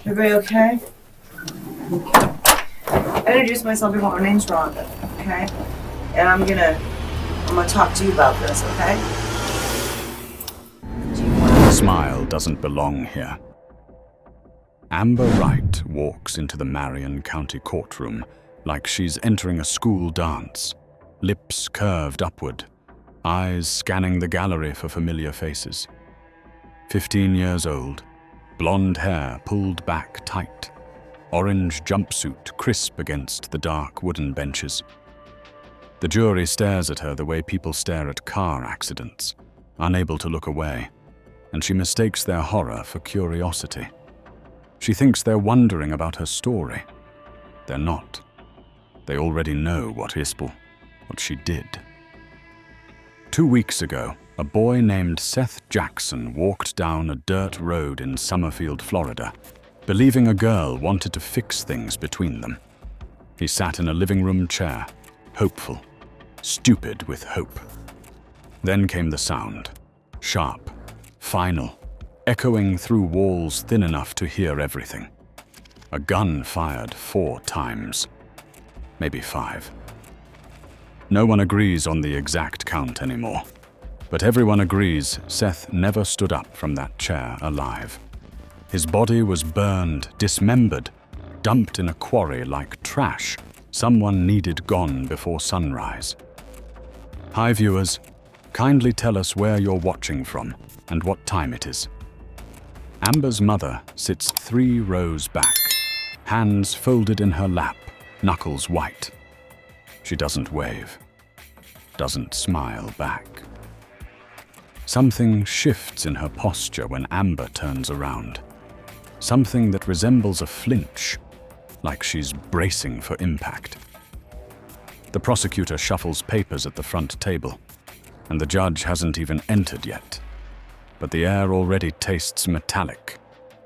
Everybody okay? I introduced myself before. My name's Rhonda, okay? And I'm gonna talk to you about this, okay? The smile doesn't belong here. Amber Wright walks into the Marion County courtroom like she's entering a school dance, lips curved upward, eyes scanning the gallery for familiar faces. 15 years old, blonde hair pulled back tight, orange jumpsuit crisp against the dark wooden benches. The jury stares at her the way people stare at car accidents, unable to look away, and she mistakes their horror for curiosity. She thinks they're wondering about her story. They're not. They already know what she did. 2 weeks ago, a boy named Seth Jackson walked down a dirt road in Summerfield, Florida, believing a girl wanted to fix things between them. He sat in a living room chair, hopeful, stupid with hope. Then came the sound, sharp, final, echoing through walls thin enough to hear everything. A gun fired 4 times, maybe 5. No one agrees on the exact count anymore, but everyone agrees Seth never stood up from that chair alive. His body was burned, dismembered, dumped in a quarry like trash someone needed gone before sunrise. Hi viewers, kindly tell us where you're watching from and what time it is. Amber's mother sits 3 rows back, hands folded in her lap, knuckles white. She doesn't wave, doesn't smile back. Something shifts in her posture when Amber turns around. Something that resembles a flinch, like she's bracing for impact. The prosecutor shuffles papers at the front table, and the judge hasn't even entered yet. But the air already tastes metallic,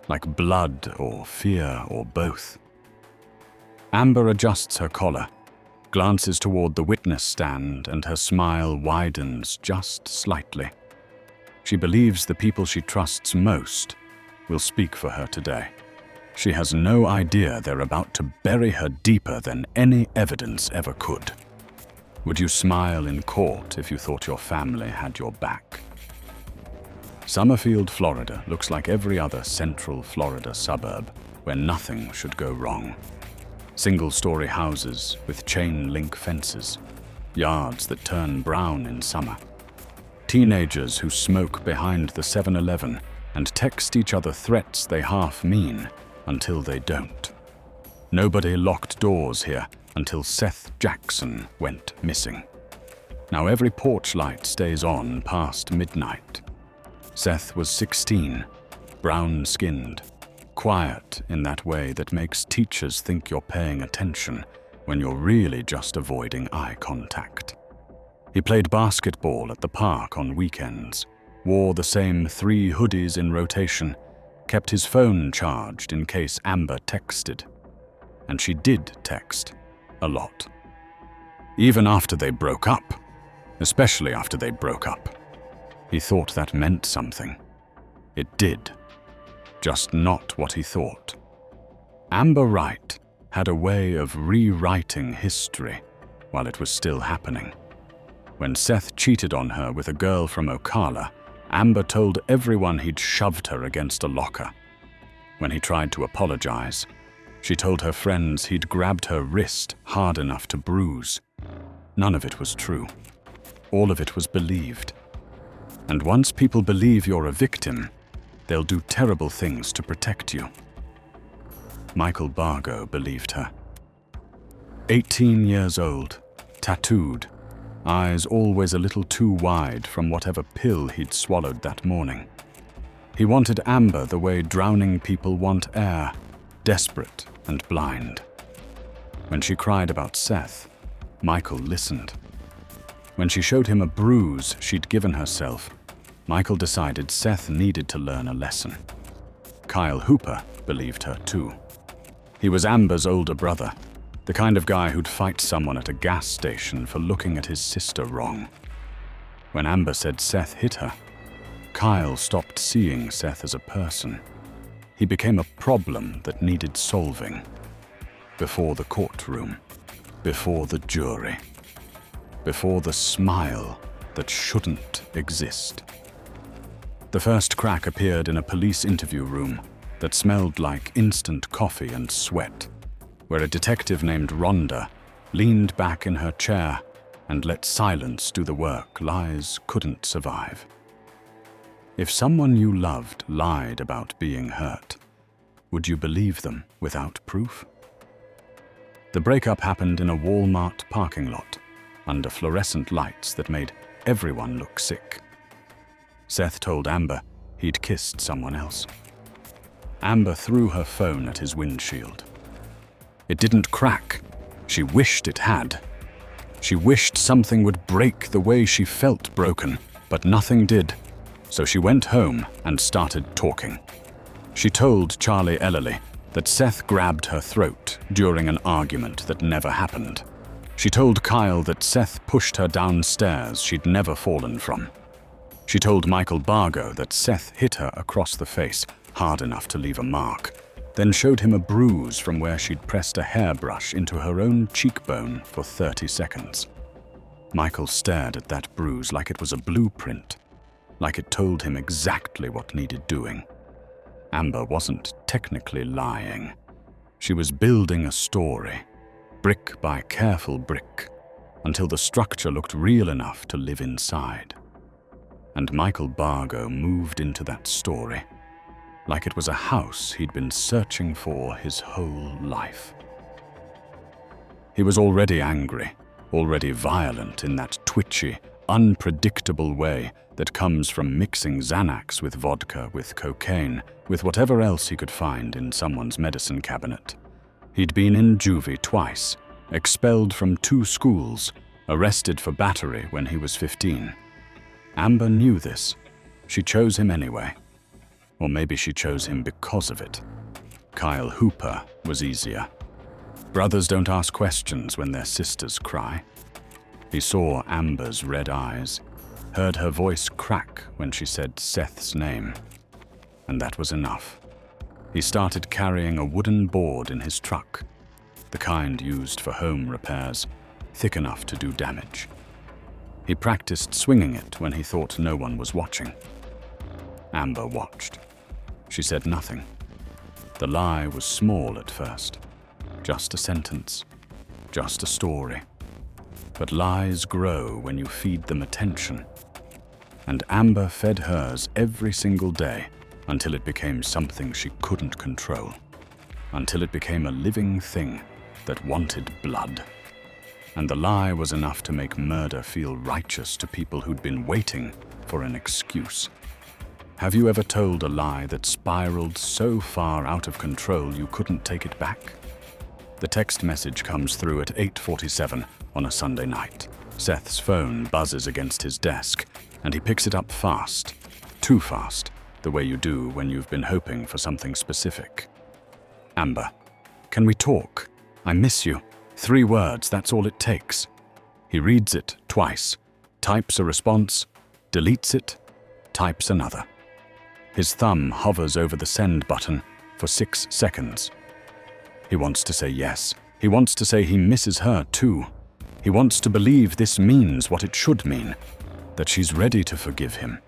like blood or fear or both. Amber adjusts her collar, glances toward the witness stand, and her smile widens just slightly. She believes the people she trusts most will speak for her today. She has no idea they're about to bury her deeper than any evidence ever could. Would you smile in court if you thought your family had your back? Summerfield, Florida looks like every other central Florida suburb where nothing should go wrong. Single-story houses with chain-link fences, yards that turn brown in summer. Teenagers who smoke behind the 7-Eleven and text each other threats they half mean until they don't. Nobody locked doors here until Seth Jackson went missing. Now every porch light stays on past midnight. Seth was 16, brown-skinned, quiet in that way that makes teachers think you're paying attention when you're really just avoiding eye contact. He played basketball at the park on weekends, wore the same 3 hoodies in rotation, kept his phone charged in case Amber texted. And she did text a lot. Even after they broke up, especially after they broke up. He thought that meant something. It did. Just not what he thought. Amber Wright had a way of rewriting history while it was still happening. When Seth cheated on her with a girl from Ocala, Amber told everyone he'd shoved her against a locker. When he tried to apologize, she told her friends he'd grabbed her wrist hard enough to bruise. None of it was true. All of it was believed. And once people believe you're a victim, they'll do terrible things to protect you. Michael Bargo believed her. 18 years old, tattooed, eyes always a little too wide from whatever pill he'd swallowed that morning. He wanted Amber the way drowning people want air, desperate and blind. When she cried about Seth, Michael listened. When she showed him a bruise she'd given herself, Michael decided Seth needed to learn a lesson. Kyle Hooper believed her too. He was Amber's older brother, the kind of guy who'd fight someone at a gas station for looking at his sister wrong. When Amber said Seth hit her, Kyle stopped seeing Seth as a person. he became a problem that needed solving. Before the courtroom, before the jury, before the smile that shouldn't exist. The first crack appeared in a police interview room that smelled like instant coffee and sweat, where a detective named Rhonda leaned back in her chair and let silence do the work lies couldn't survive. If someone you loved lied about being hurt, would you believe them without proof? The breakup happened in a Walmart parking lot, under fluorescent lights that made everyone look sick. Seth told Amber he'd kissed someone else. Amber threw her phone at his windshield. It didn't crack. She wished it had. She wished something would break the way she felt broken, but nothing did. So she went home and started talking. She told Charlie Ellerly that Seth grabbed her throat during an argument that never happened. She told Kyle that Seth pushed her downstairs she'd never fallen from. She told Michael Bargo that Seth hit her across the face, hard enough to leave a mark, then showed him a bruise from where she'd pressed a hairbrush into her own cheekbone for 30 seconds. Michael stared at that bruise like it was a blueprint, like it told him exactly what needed doing. Amber wasn't technically lying. She was building a story, brick by careful brick, until the structure looked real enough to live inside. And Michael Bargo moved into that story, like it was a house he'd been searching for his whole life. He was already angry, already violent in that twitchy, unpredictable way that comes from mixing Xanax with vodka, with cocaine, with whatever else he could find in someone's medicine cabinet. He'd been in juvie twice, expelled from 2 schools, arrested for battery when he was 15. Amber knew this. She chose him anyway. Or maybe she chose him because of it. Kyle Hooper was easier. Brothers don't ask questions when their sisters cry. He saw Amber's red eyes, heard her voice crack when she said Seth's name. And that was enough. He started carrying a wooden board in his truck, the kind used for home repairs, thick enough to do damage. He practiced swinging it when he thought no one was watching. Amber watched. She said nothing. The lie was small at first. Just a sentence. Just a story. But lies grow when you feed them attention. And Amber fed hers every single day until it became something she couldn't control. Until it became a living thing that wanted blood. And the lie was enough to make murder feel righteous to people who'd been waiting for an excuse. Have you ever told a lie that spiraled so far out of control you couldn't take it back? The text message comes through at 8:47 on a Sunday night. Seth's phone buzzes against his desk, and he picks it up fast. Too fast, the way you do when you've been hoping for something specific. Amber, can we talk? I miss you. 3 words, that's all it takes. He reads it twice, types a response, deletes it, types another. His thumb hovers over the send button for 6 seconds. He wants to say yes. He wants to say he misses her too. He wants to believe this means what it should mean, that she's ready to forgive him,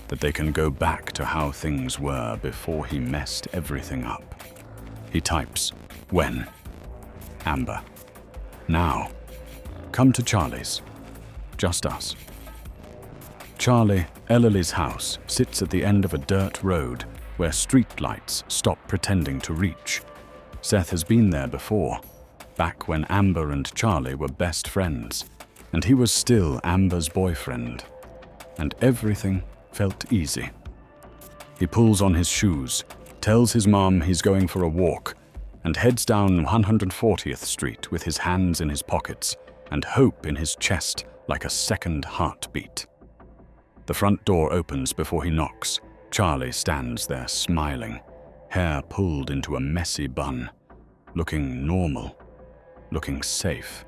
that they can go back to how things were before he messed everything up. He types, when? Amber, now. Come to Charlie's. Just us. Charlie Ellerly's house sits at the end of a dirt road where streetlights stop pretending to reach. Seth has been there before, back when Amber and Charlie were best friends, and he was still Amber's boyfriend, and everything felt easy. He pulls on his shoes, tells his mom he's going for a walk, and heads down 140th Street with his hands in his pockets and hope in his chest like a second heartbeat. The front door opens before he knocks. Charlie stands there smiling, hair pulled into a messy bun, looking normal, looking safe.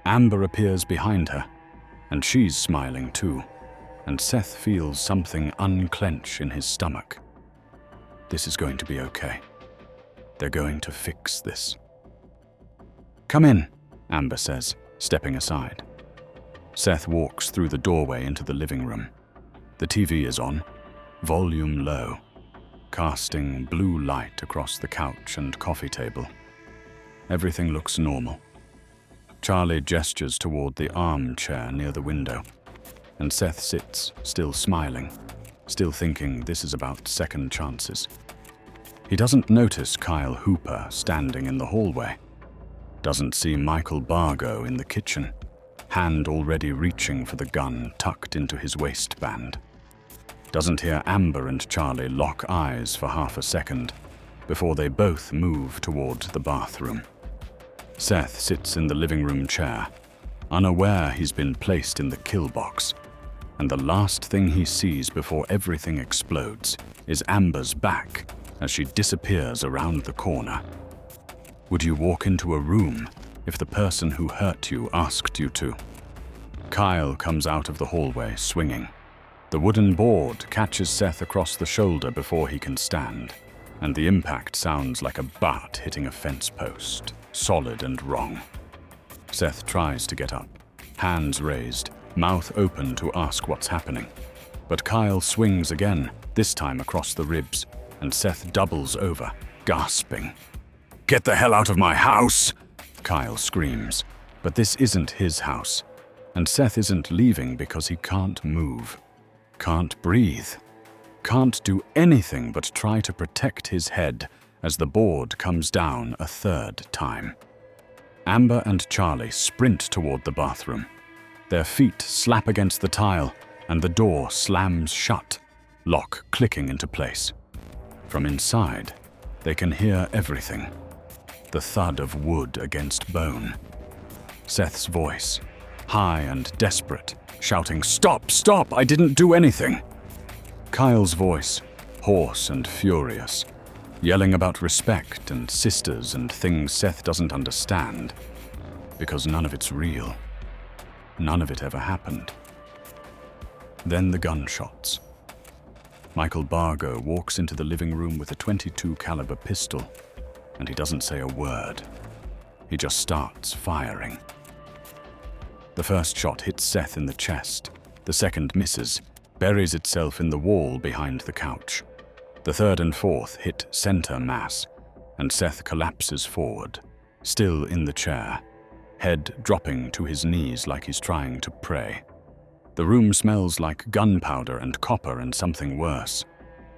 Amber appears behind her, and she's smiling too, and Seth feels something unclench in his stomach. This is going to be okay. They're going to fix this. "Come in," Amber says, stepping aside. Seth walks through the doorway into the living room. The TV is on, volume low, casting blue light across the couch and coffee table. Everything looks normal. Charlie gestures toward the armchair near the window, and Seth sits, still smiling, still thinking this is about second chances. He doesn't notice Kyle Hooper standing in the hallway, doesn't see Michael Bargo in the kitchen, hand already reaching for the gun tucked into his waistband. Doesn't hear Amber and Charlie lock eyes for half a second before they both move toward the bathroom. Seth sits in the living room chair, unaware he's been placed in the kill box, and the last thing he sees before everything explodes is Amber's back as she disappears around the corner. Would you walk into a room if the person who hurt you asked you to? Kyle comes out of the hallway swinging. The wooden board catches Seth across the shoulder before he can stand, and the impact sounds like a bat hitting a fence post, solid and wrong. Seth tries to get up, hands raised, mouth open to ask what's happening. But Kyle swings again, this time across the ribs, and Seth doubles over, gasping. "Get the hell out of my house!" Kyle screams. But this isn't his house, and Seth isn't leaving because he can't move, can't breathe, can't do anything but try to protect his head as the board comes down a third time. Amber and Charlie sprint toward the bathroom. Their feet slap against the tile, and the door slams shut, lock clicking into place. From inside, they can hear everything. The thud of wood against bone. Seth's voice, high and desperate, shouting, "Stop, stop, I didn't do anything." Kyle's voice, hoarse and furious, yelling about respect and sisters and things Seth doesn't understand, because none of it's real. None of it ever happened. Then the gunshots. Michael Bargo walks into the living room with a .22 caliber pistol, and he doesn't say a word. He just starts firing. The first shot hits Seth in the chest. The second misses, buries itself in the wall behind the couch. The third and fourth hit center mass, and Seth collapses forward, still in the chair, head dropping to his knees like he's trying to pray. The room smells like gunpowder and copper and something worse.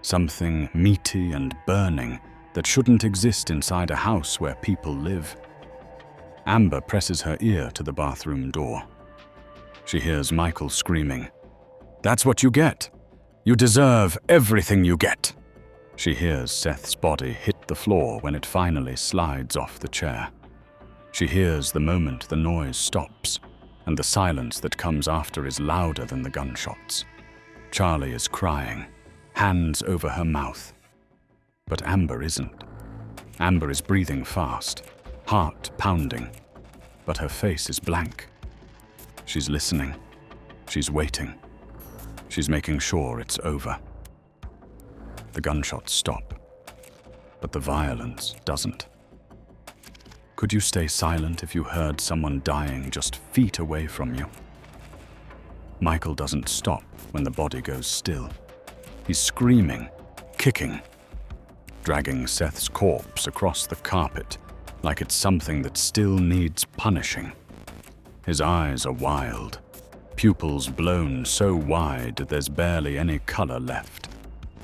Something meaty and burning that shouldn't exist inside a house where people live. Amber presses her ear to the bathroom door. She hears Michael screaming, "That's what you get! You deserve everything you get!" She hears Seth's body hit the floor when it finally slides off the chair. She hears the moment the noise stops, and the silence that comes after is louder than the gunshots. Charlie is crying, hands over her mouth. But Amber isn't. Amber is breathing fast, heart pounding, but her face is blank. She's listening. She's waiting. She's making sure it's over. The gunshots stop, but the violence doesn't. Could you stay silent if you heard someone dying just feet away from you? Michael doesn't stop when the body goes still. He's screaming, kicking, dragging Seth's corpse across the carpet like it's something that still needs punishing. His eyes are wild, pupils blown so wide there's barely any color left,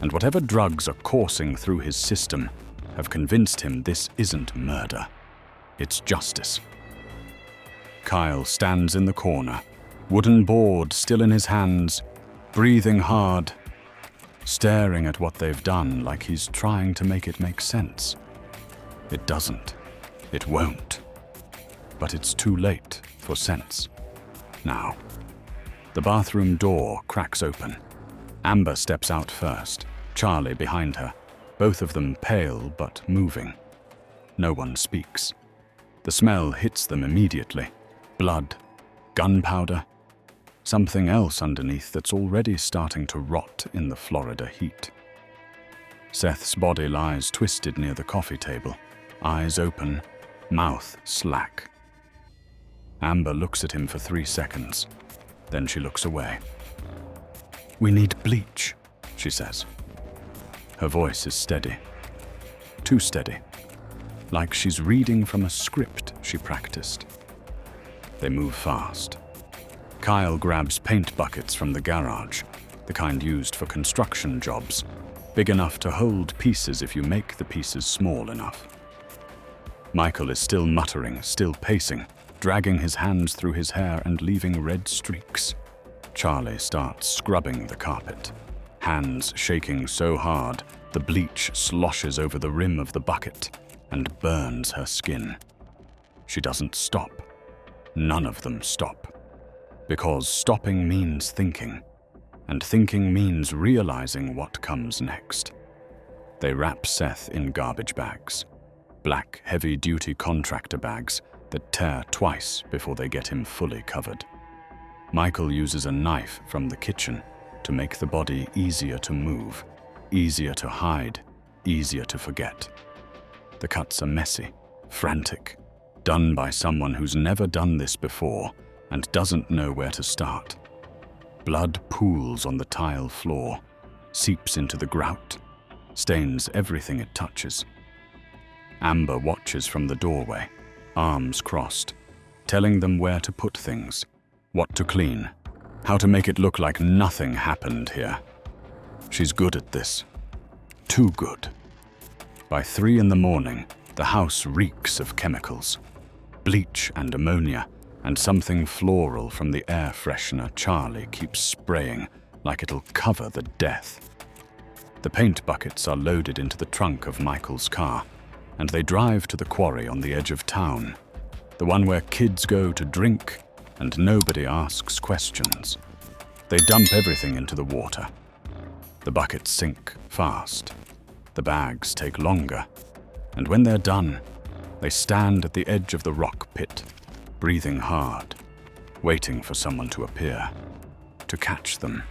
and whatever drugs are coursing through his system have convinced him this isn't murder. It's justice. Kyle stands in the corner, wooden board still in his hands, breathing hard, staring at what they've done like he's trying to make it make sense. It doesn't. It won't. But it's too late for sense. Now. The bathroom door cracks open. Amber steps out first, Charlie behind her, both of them pale but moving. No one speaks. The smell hits them immediately. Blood, gunpowder, something else underneath that's already starting to rot in the Florida heat. Seth's body lies twisted near the coffee table, eyes open, mouth slack. Amber looks at him for 3 seconds. Then she looks away. "We need bleach," she says. Her voice is steady. Too steady. Like she's reading from a script she practiced. They move fast. Kyle grabs paint buckets from the garage, the kind used for construction jobs, big enough to hold pieces if you make the pieces small enough. Michael is still muttering, still pacing, dragging his hands through his hair and leaving red streaks. Charlie starts scrubbing the carpet, hands shaking so hard the bleach sloshes over the rim of the bucket and burns her skin. She doesn't stop. None of them stop. Because stopping means thinking, and thinking means realizing what comes next. They wrap Seth in garbage bags, black heavy-duty contractor bags that tear twice before they get him fully covered. Michael uses a knife from the kitchen to make the body easier to move, easier to hide, easier to forget. The cuts are messy, frantic, done by someone who's never done this before and doesn't know where to start. Blood pools on the tile floor, seeps into the grout, stains everything it touches. Amber watches from the doorway, arms crossed, telling them where to put things, what to clean, how to make it look like nothing happened here. She's good at this. Too good. By 3 a.m, the house reeks of chemicals, bleach and ammonia, and something floral from the air freshener Charlie keeps spraying like it'll cover the death. The paint buckets are loaded into the trunk of Michael's car, and they drive to the quarry on the edge of town, the one where kids go to drink and nobody asks questions. They dump everything into the water. The buckets sink fast. The bags take longer, and when they're done, they stand at the edge of the rock pit, breathing hard, waiting for someone to appear, to catch them,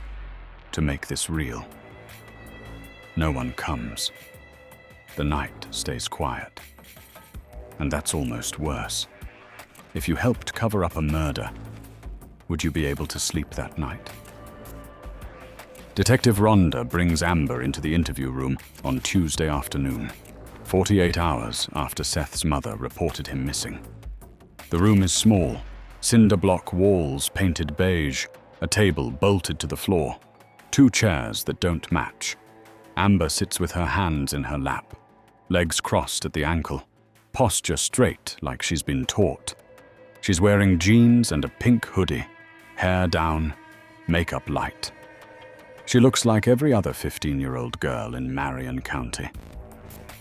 to make this real. No one comes. The night stays quiet. And that's almost worse. If you helped cover up a murder, would you be able to sleep that night? Detective Rhonda brings Amber into the interview room on Tuesday afternoon, 48 hours after Seth's mother reported him missing. The room is small, cinder block walls painted beige, a table bolted to the floor, 2 chairs that don't match. Amber sits with her hands in her lap, legs crossed at the ankle, posture straight like she's been taught. She's wearing jeans and a pink hoodie, hair down, makeup light. She looks like every other 15-year-old girl in Marion County.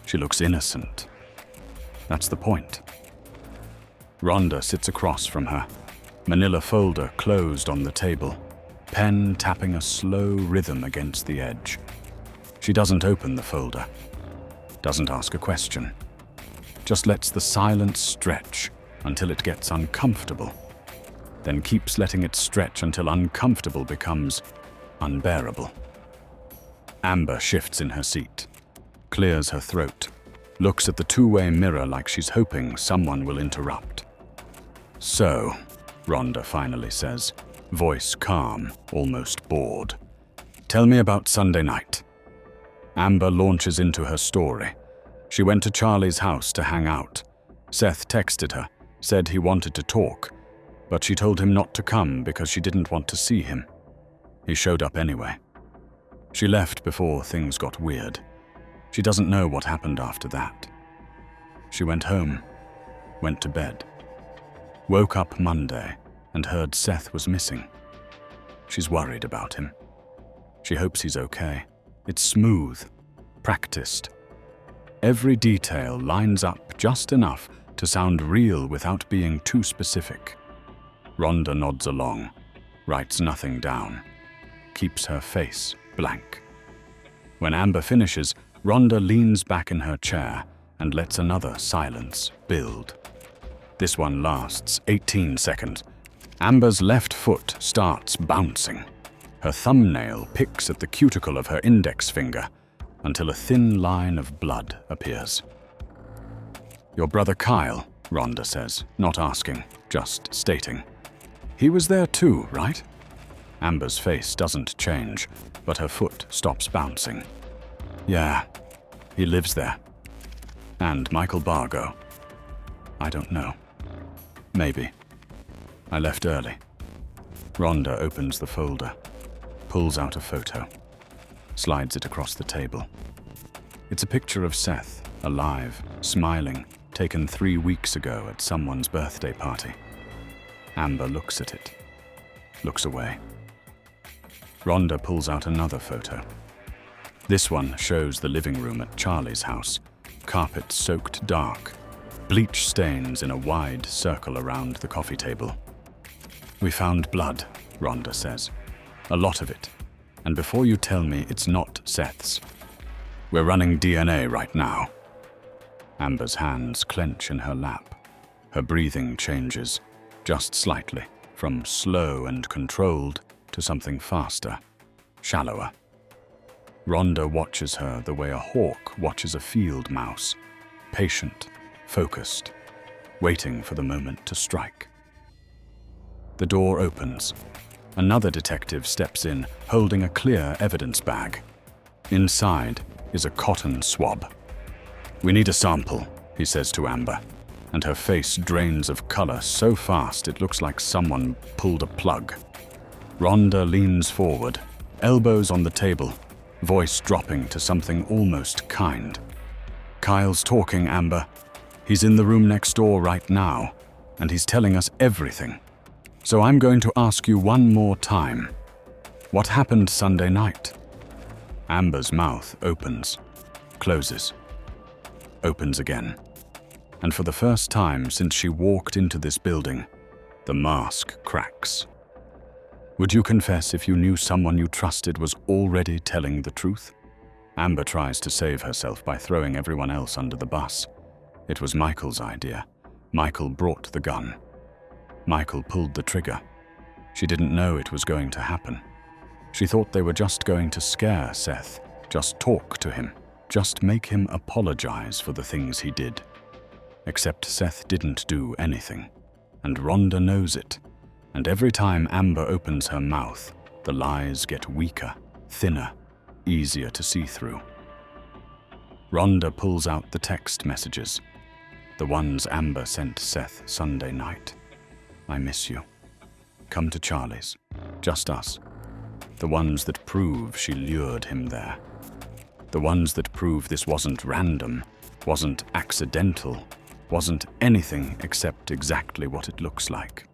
She looks innocent. That's the point. Rhonda sits across from her, manila folder closed on the table, pen tapping a slow rhythm against the edge. She doesn't open the folder, doesn't ask a question, just lets the silence stretch until it gets uncomfortable, then keeps letting it stretch until uncomfortable becomes unbearable. Amber shifts in her seat, clears her throat, looks at the 2-way mirror like she's hoping someone will interrupt. "So," Rhonda finally says, voice calm, almost bored. "Tell me about Sunday night." Amber launches into her story. She went to Charlie's house to hang out. Seth texted her, said he wanted to talk, but she told him not to come because she didn't want to see him. He showed up anyway. She left before things got weird. She doesn't know what happened after that. She went home, went to bed, woke up Monday and heard Seth was missing. She's worried about him. She hopes he's okay. It's smooth, practiced. Every detail lines up just enough to sound real without being too specific. Rhonda nods along, writes nothing down, keeps her face blank. When Amber finishes, Rhonda leans back in her chair and lets another silence build. This one lasts 18 seconds. Amber's left foot starts bouncing. Her thumbnail picks at the cuticle of her index finger, until a thin line of blood appears. "Your brother Kyle," Rhonda says, not asking, just stating. "He was there too, right?" Amber's face doesn't change, but her foot stops bouncing. "Yeah, he lives there." "And Michael Bargo?" "I don't know. Maybe. I left early." Rhonda opens the folder, pulls out a photo, slides it across the table. It's a picture of Seth, alive, smiling, taken 3 weeks ago at someone's birthday party. Amber looks at it, looks away. Rhonda pulls out another photo. This one shows the living room at Charlie's house, carpet soaked dark, bleach stains in a wide circle around the coffee table. "We found blood," Rhonda says. "A lot of it. And before you tell me it's not Seth's, we're running DNA right now." Amber's hands clench in her lap. Her breathing changes, just slightly, from slow and controlled to something faster, shallower. Rhonda watches her the way a hawk watches a field mouse, patient, focused, waiting for the moment to strike. The door opens. Another detective steps in, holding a clear evidence bag. Inside is a cotton swab. "We need a sample," he says to Amber, and her face drains of color so fast it looks like someone pulled a plug. Rhonda leans forward, elbows on the table, voice dropping to something almost kind. "Kyle's talking, Amber. He's in the room next door right now, and he's telling us everything. So I'm going to ask you one more time. What happened Sunday night?" Amber's mouth opens, closes, opens again. And for the first time since she walked into this building, the mask cracks. "Would you confess if you knew someone you trusted was already telling the truth?" Amber tries to save herself by throwing everyone else under the bus. It was Michael's idea. Michael brought the gun. Michael pulled the trigger. She didn't know it was going to happen. She thought they were just going to scare Seth, just talk to him, just make him apologize for the things he did. Except Seth didn't do anything, and Rhonda knows it. And every time Amber opens her mouth, the lies get weaker, thinner, easier to see through. Rhonda pulls out the text messages, the ones Amber sent Seth Sunday night. "I miss you. Come to Charlie's. Just us." The ones that prove she lured him there. The ones that prove this wasn't random, wasn't accidental, wasn't anything except exactly what it looks like.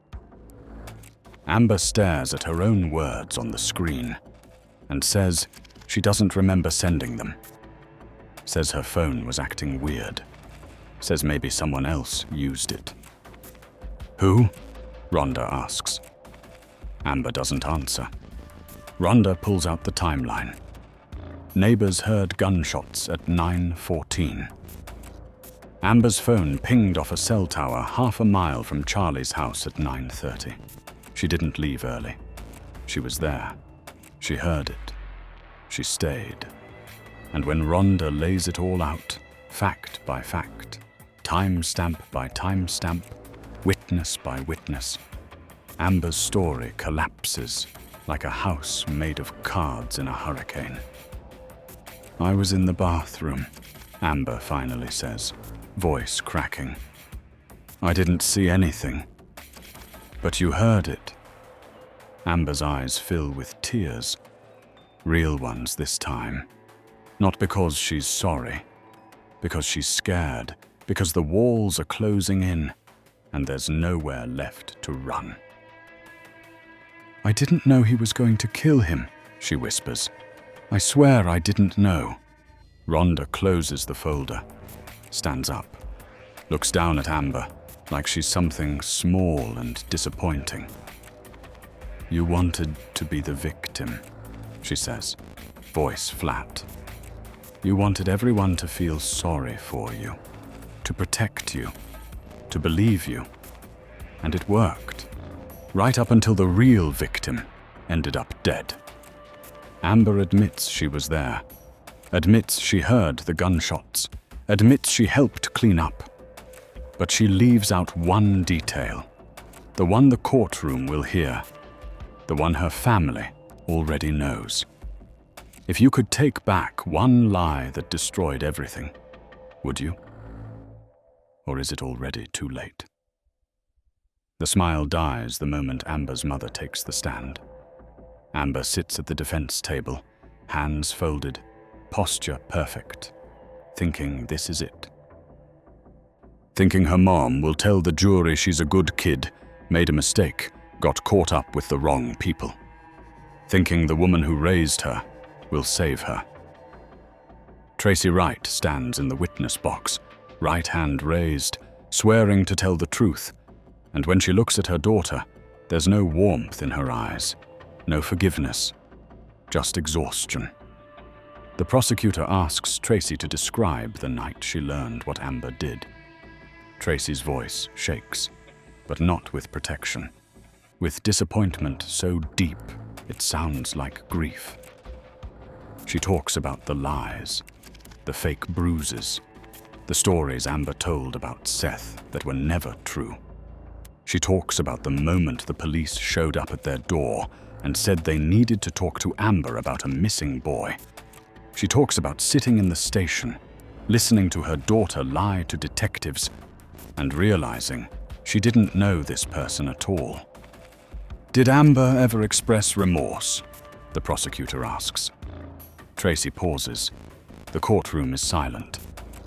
Amber stares at her own words on the screen and says she doesn't remember sending them. Says her phone was acting weird. Says maybe someone else used it. "Who?" Rhonda asks. Amber doesn't answer. Rhonda pulls out the timeline. Neighbors heard gunshots at 9:14. Amber's phone pinged off a cell tower half a mile from Charlie's house at 9:30. She didn't leave early. She was there. She heard it. She stayed. And when Rhonda lays it all out, fact by fact, timestamp by timestamp, witness by witness, Amber's story collapses like a house made of cards in a hurricane. "I was in the bathroom," Amber finally says, voice cracking. "I didn't see anything. But you heard it." Amber's eyes fill with tears. Real ones this time. Not because she's sorry, because she's scared, because the walls are closing in and there's nowhere left to run. "I didn't know he was going to kill him," she whispers. "I swear I didn't know." Rhonda closes the folder, stands up, looks down at Amber like she's something small and disappointing. "You wanted to be the victim," she says, voice flat. "You wanted everyone to feel sorry for you, to protect you, to believe you. And it worked, right up until the real victim ended up dead." Amber admits she was there, admits she heard the gunshots, admits she helped clean up. But she leaves out one detail, the one the courtroom will hear, the one her family already knows. If you could take back one lie that destroyed everything, would you? Or is it already too late? The smile dies the moment Amber's mother takes the stand. Amber sits at the defense table, hands folded, posture perfect, thinking this is it. Thinking her mom will tell the jury she's a good kid, made a mistake, got caught up with the wrong people. Thinking the woman who raised her will save her. Tracy Wright stands in the witness box, right hand raised, swearing to tell the truth, and when she looks at her daughter, there's no warmth in her eyes, no forgiveness, just exhaustion. The prosecutor asks Tracy to describe the night she learned what Amber did. Tracy's voice shakes, but not with protection, with disappointment so deep it sounds like grief. She talks about the lies, the fake bruises, the stories Amber told about Seth that were never true. She talks about the moment the police showed up at their door and said they needed to talk to Amber about a missing boy. She talks about sitting in the station, listening to her daughter lie to detectives, and realizing she didn't know this person at all. Did Amber ever express remorse? The prosecutor asks. Tracy pauses. The courtroom is silent.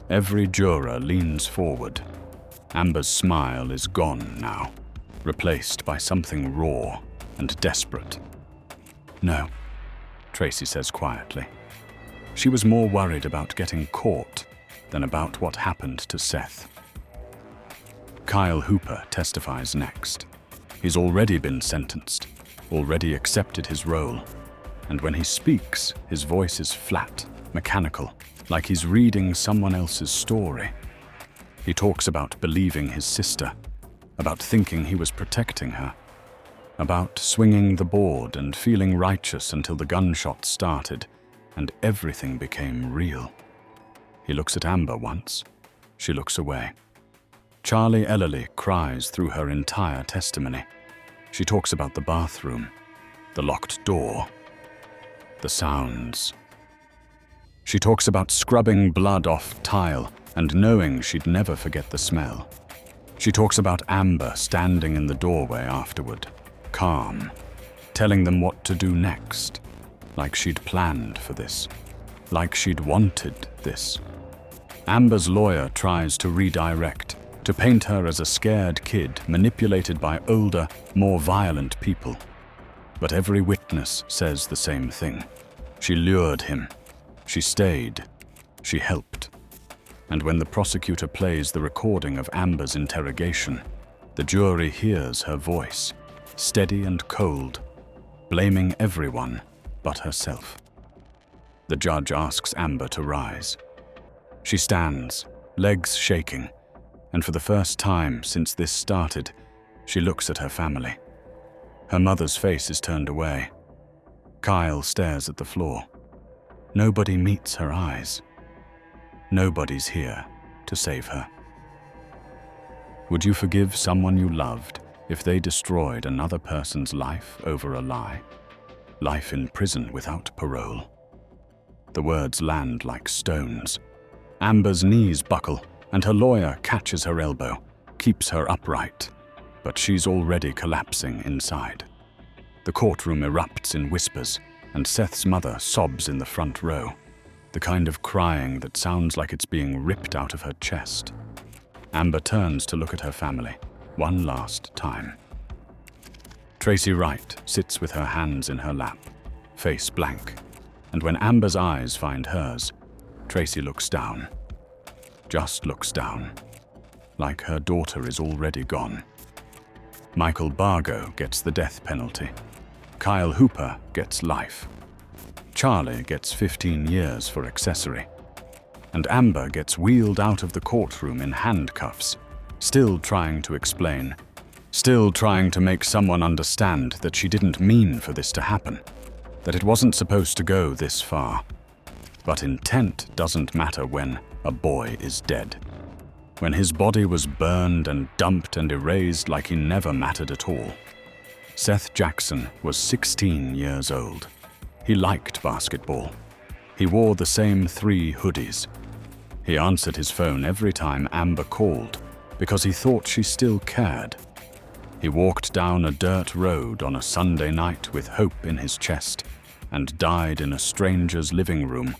Every juror leans forward. Amber's smile is gone now, replaced by something raw and desperate. No, Tracy says quietly. She was more worried about getting caught than about what happened to Seth. Kyle Hooper testifies next. He's already been sentenced, already accepted his role, and when he speaks, his voice is flat, mechanical, like he's reading someone else's story. He talks about believing his sister, about thinking he was protecting her, about swinging the board and feeling righteous until the gunshots started and everything became real. He looks at Amber once. She looks away. Charlie Ellerly cries through her entire testimony. She talks about the bathroom, the locked door, the sounds. She talks about scrubbing blood off tile and knowing she'd never forget the smell. She talks about Amber standing in the doorway afterward, calm, telling them what to do next, like she'd planned for this, like she'd wanted this. Amber's lawyer tries to redirect, to paint her as a scared kid manipulated by older, more violent people. But every witness says the same thing. She lured him. She stayed. She helped. And when the prosecutor plays the recording of Amber's interrogation, the jury hears her voice, steady and cold, blaming everyone but herself. The judge asks Amber to rise. She stands, legs shaking, and for the first time since this started, she looks at her family. Her mother's face is turned away. Kyle stares at the floor. Nobody meets her eyes. Nobody's here to save her. Would you forgive someone you loved if they destroyed another person's life over a lie? Life in prison without parole. The words land like stones. Amber's knees buckle, and her lawyer catches her elbow, keeps her upright, but she's already collapsing inside. The courtroom erupts in whispers, and Seth's mother sobs in the front row, the kind of crying that sounds like it's being ripped out of her chest. Amber turns to look at her family, one last time. Tracy Wright sits with her hands in her lap, face blank, and when Amber's eyes find hers, Tracy looks down. Just looks down, like her daughter is already gone. Michael Bargo gets the death penalty. Kyle Hooper gets life. Charlie gets 15 years for accessory. And Amber gets wheeled out of the courtroom in handcuffs, still trying to explain, still trying to make someone understand that she didn't mean for this to happen, that it wasn't supposed to go this far. But intent doesn't matter when a boy is dead. When his body was burned and dumped and erased like he never mattered at all. Seth Jackson was 16 years old. He liked basketball. He wore the same 3 hoodies. He answered his phone every time Amber called because he thought she still cared. He walked down a dirt road on a Sunday night with hope in his chest and died in a stranger's living room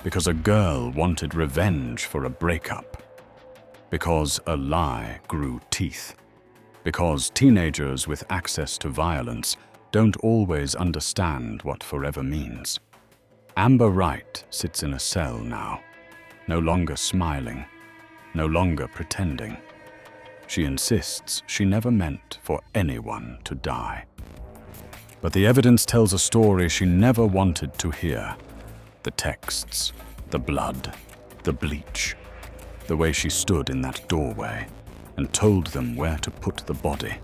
because a girl wanted revenge for a breakup. Because a lie grew teeth. Because teenagers with access to violence don't always understand what forever means. Amber Wright sits in a cell now, no longer smiling, no longer pretending. She insists she never meant for anyone to die. But the evidence tells a story she never wanted to hear. The texts, the blood, the bleach, the way she stood in that doorway and told them where to put the body.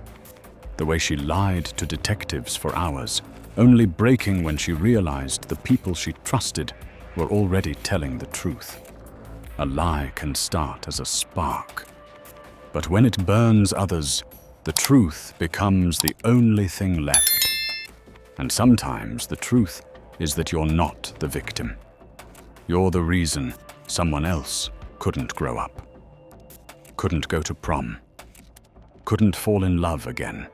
The way she lied to detectives for hours, only breaking when she realized the people she trusted were already telling the truth. A lie can start as a spark, but when it burns others, the truth becomes the only thing left. And sometimes the truth is that you're not the victim. You're the reason someone else couldn't grow up, couldn't go to prom, couldn't fall in love again,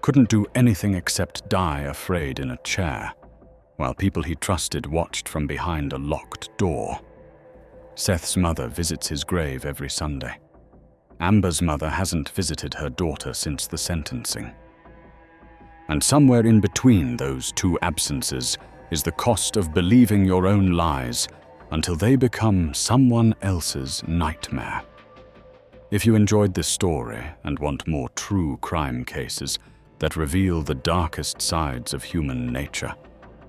couldn't do anything except die afraid in a chair, while people he trusted watched from behind a locked door. Seth's mother visits his grave every Sunday. Amber's mother hasn't visited her daughter since the sentencing. And somewhere in between those 2 absences is the cost of believing your own lies until they become someone else's nightmare. If you enjoyed this story and want more true crime cases that reveal the darkest sides of human nature,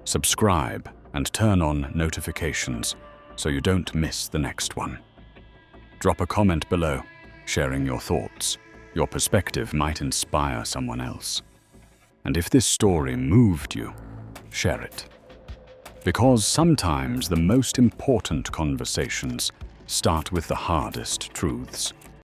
subscribe and turn on notifications so you don't miss the next one. Drop a comment below, sharing your thoughts. Your perspective might inspire someone else. And if this story moved you, share it. Because sometimes the most important conversations start with the hardest truths.